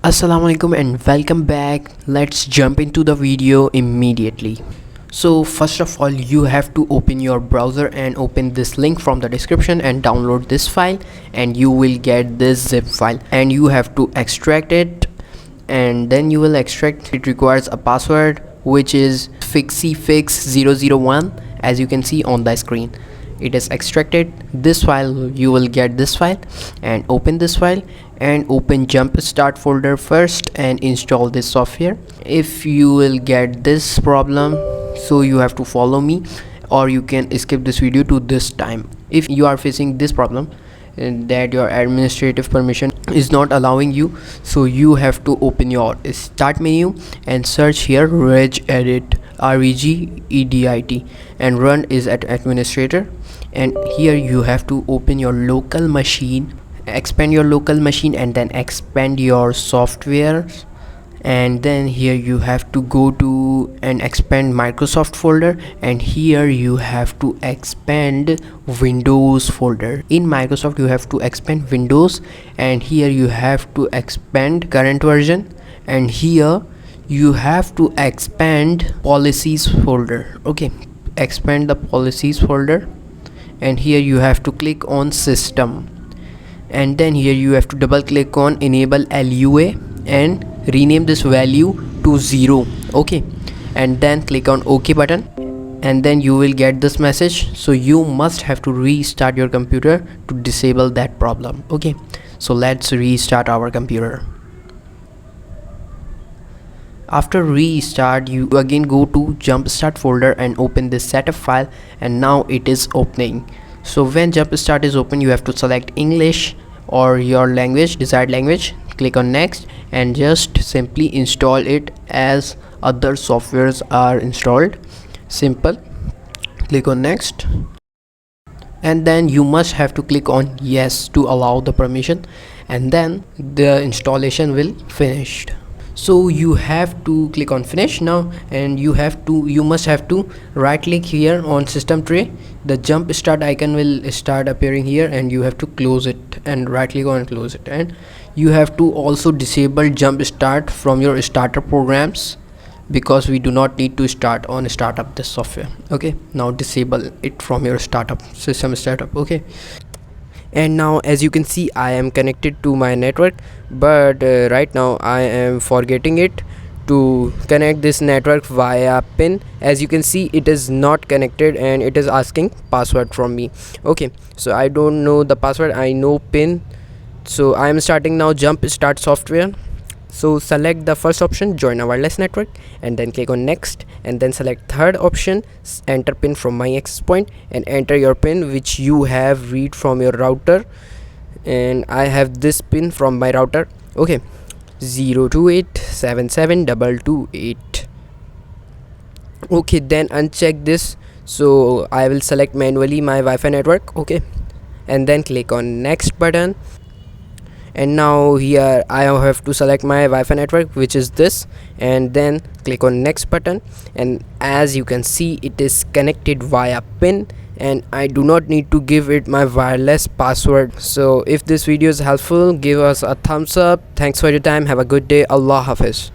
Assalam-o-alikum and welcome back. Let's jump into the video immediately. So first of all, you have to open your browser and open this link from the description and download this file, and you will get this zip file and you have to extract it, and then you will extract. It requires a password which is Fixy fix 001, as you can see on the screen. It is extracted. This file, you will get this file and open this file and open Jumpstart folder first and install this software. If you will get this problem, so you have to follow me, or you can skip this video to this time. If you are facing this problem that your administrative permission is not allowing you, so you have to open your start menu and search here regedit, regedit, and run is at administrator. And here you have to open your local machine, expand your local machine, and then expand your software. And then here you have to go to and expand Microsoft folder, and here you have to expand Windows folder. In Microsoft you have to expand Windows, and here you have to expand current version, and here you have to expand policies folder. Okay, expand the policies folder, and here you have to click on system, and then here you have to double click on enable LUA and rename this value to 0. Okay, and then click on OK button, and then you will get this message. So you must have to restart your computer to disable that problem. Okay, so let's restart our computer. After restart, you again go to Jumpstart folder and open this setup file, and now it is opening. So when Jumpstart is open, you have to select English or your language, desired language. Click on next and just simply install it as other softwares are installed. Simple. Click on next, and then you must have to click on yes to allow the permission, and then the installation will finish. So you have to click on finish now, and you must have to right click here on system tray. The jump start icon will start appearing here, and you have to close it and right click on and close it. And you have to also disable jump start from your starter programs, because we do not need to start up this software. Okay, now disable it from your system startup. Okay, and now as you can see, I am connected to my network, but right now I am forgetting it to connect this network via pin. As you can see, it is not connected and it is asking password from me. Okay, so I don't know the password, I know pin. So I am starting now jump start software. So select the first option, join a wireless network, and then click on next, and then select third option, enter pin from my access point, and enter your pin which you have read from your router. And I have this pin from my router. Okay, 028772228. okay, then uncheck this. So I will select manually my Wi-Fi network. Okay, and then click on next button, and now here I have to select my Wi-Fi network, which is this, and then click on next button. And as you can see, it is connected via pin, and I do not need to give it my wireless password. So if this video is helpful, give us a thumbs up. Thanks for your time. Have a good day. Allah Hafiz.